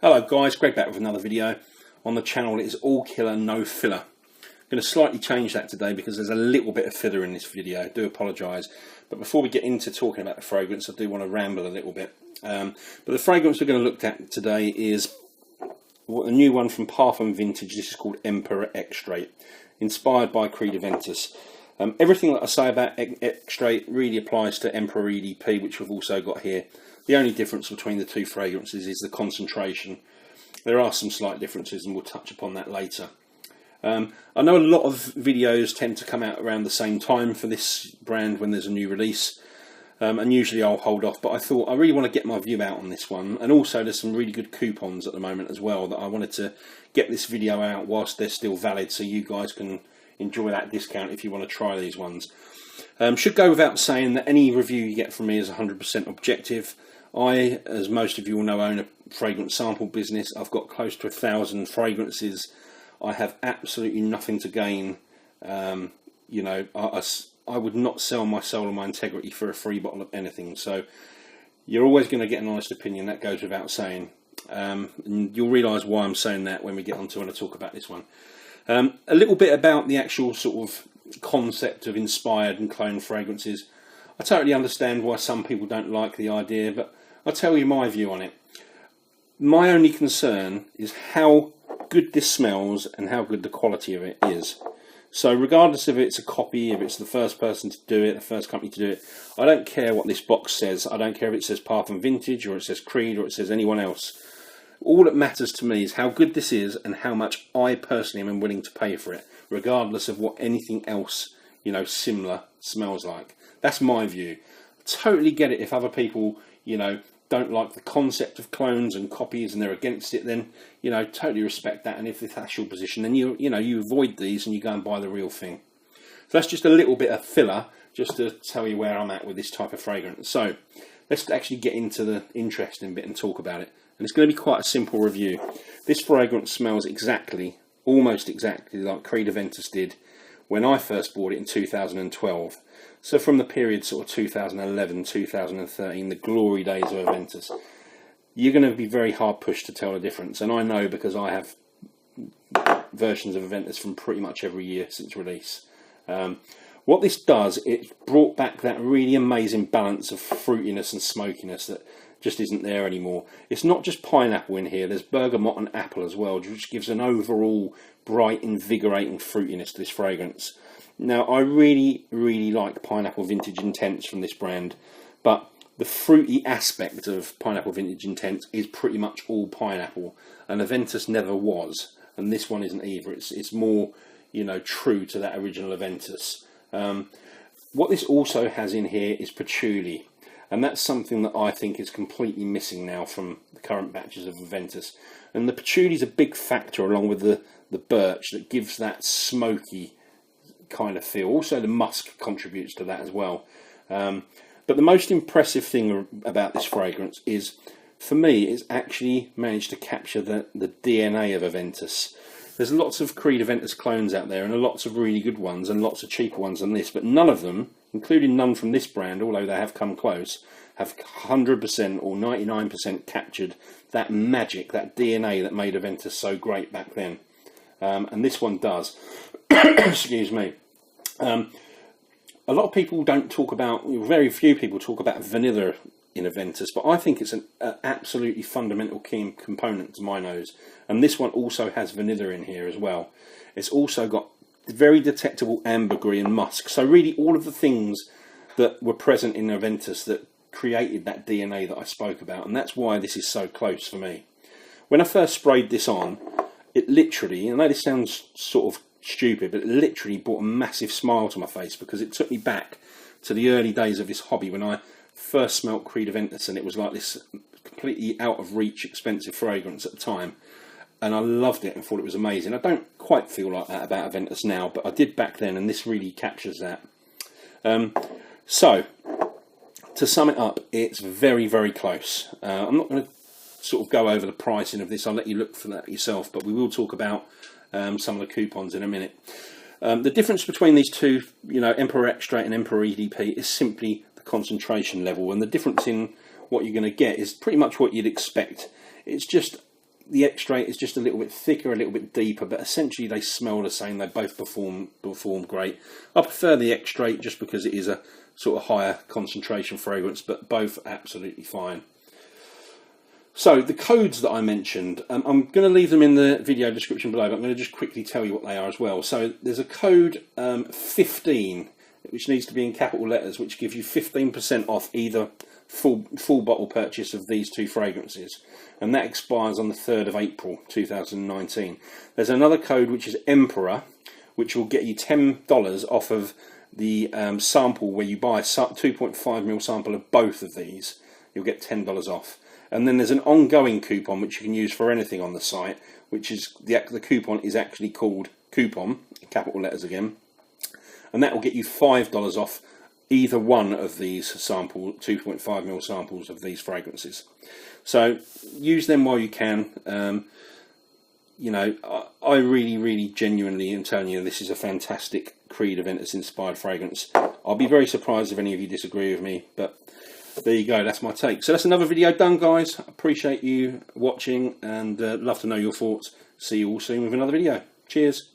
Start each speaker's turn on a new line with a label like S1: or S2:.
S1: Hello guys, Greg back with another video on the channel. It is all killer, no filler. I'm going to slightly change that today because there's a little bit of filler in this video. I do apologise. But before we get into talking about the fragrance, I do want to ramble a little bit. But the fragrance we're going to look at today is a new one from Parfum Vintage. This is called Extrait, inspired by Creed Aventus. Everything that I say about Extrait really applies to Emperor EDP, which we've also got here. The only difference between the two fragrances is the concentration. There are some slight differences and we'll touch upon that later. I know a lot of videos tend to come out around the same time for this brand when there's a new release. And usually I'll hold off, but I thought I really want to get my view out on this one. And also there's some really good coupons at the moment as well that I wanted to get this video out whilst they're still valid so you guys can enjoy that discount if you want to try these ones. Should go without saying that any review you get from me is 100% objective. I, as most of you will know, own a fragrance sample business. I've got close to 1,000 fragrances. I have absolutely nothing to gain. You know, I would not sell my soul or my integrity for a free bottle of anything. So you're always going to get an honest opinion. That goes without saying. And you'll realise why I'm saying that when we get on to when I talk about this one. A little bit about the actual sort of concept of inspired and cloned fragrances. I totally understand why some people don't like the idea, but I'll tell you my view on it. My only concern is how good this smells and how good the quality of it is. So regardless if it's a copy, if it's the first person to do it, the first company to do it, I don't care what this box says. I don't care if it says Parfum Vintage or it says Creed or it says anyone else. All that matters to me is how good this is and how much I personally am willing to pay for it, regardless of what anything else, you know, similar smells like. That's my view. I totally get it if other people, you know, don't like the concept of clones and copies and they're against it, then, you know, totally respect that. And if that's your position, then you avoid these and you go and buy the real thing. So that's just a little bit of filler, just to tell you where I'm at with this type of fragrance. So let's actually get into the interesting bit and talk about it. And it's going to be quite a simple review. This fragrance smells exactly, almost exactly like Creed Aventus did when I first bought it in 2012. So from the period sort of 2011, 2013, the glory days of Aventus, you're going to be very hard pushed to tell the difference. And I know because I have versions of Aventus from pretty much every year since release. What this does, it brought back that really amazing balance of fruitiness and smokiness that just isn't there anymore. It's not just pineapple in here, there's bergamot and apple as well, which gives an overall bright, invigorating fruitiness to this fragrance. Now, I really, really like Pineapple Vintage Intense from this brand, but the fruity aspect of Pineapple Vintage Intense is pretty much all pineapple, and Aventus never was, and this one isn't either. It's more, you know, true to that original Aventus. What this also has in here is patchouli, and that's something that I think is completely missing now from the current batches of Aventus. And the patchouli is a big factor along with the birch that gives that smoky kind of feel. Also the musk contributes to that as well. But the most impressive thing about this fragrance is, for me, it's actually managed to capture the DNA of Aventus. There's lots of Creed Aventus clones out there and lots of really good ones and lots of cheaper ones than this, but none of them, including none from this brand, although they have come close, have 100% or 99% captured that magic, that DNA that made Aventus so great back then. And this one does. Excuse me. A lot of people don't talk about, very few people talk about vanilla in Aventus, but I think it's an absolutely fundamental key component to my nose. And this one also has vanilla in here as well. It's also got very detectable ambergris and musk. So really all of the things that were present in Aventus that created that DNA that I spoke about. And that's why this is so close for me. When I first sprayed this on, it literally, I know this sounds sort of stupid, but it literally brought a massive smile to my face because it took me back to the early days of this hobby when I first smelt Creed Aventus, and it was like this completely out of reach expensive fragrance at the time, and I loved it and thought it was amazing. I don't quite feel like that about Aventus now, but I did back then, and this really captures that. So to sum it up, it's very, very close. I'm not going to sort of go over the pricing of this, I'll let you look for that yourself, but we will talk about some of the coupons in a minute. The difference between these two, you know, Emperor Extrait and Emperor EDP, is simply the concentration level, and the difference in what you're going to get is pretty much what you'd expect. It's just the Extrait is just a little bit thicker, a little bit deeper, but essentially they smell the same. They both perform great. I prefer the Extrait just because it is a sort of higher concentration fragrance, but both absolutely fine. So the codes that I mentioned, I'm going to leave them in the video description below, but I'm going to just quickly tell you what they are as well. So there's a code 15, which needs to be in capital letters, which gives you 15% off either full bottle purchase of these two fragrances, and that expires on the 3rd of April 2019. There's another code which is Emperor, which will get you $10 off of the sample where you buy a 2.5ml sample of both of these. You'll get $10 off. And then there's an ongoing coupon which you can use for anything on the site, which is the coupon is actually called Coupon, capital letters again, and that will get you $5 off either one of these 2.5ml samples of these fragrances. So use them while you can. You know, I really genuinely am telling you, this is a fantastic Creed Aventus inspired fragrance. I'll be very surprised if any of you disagree with me, but there you go, that's my take. So that's another video done, guys. Appreciate you watching, and love to know your thoughts. See you all soon with another video. Cheers.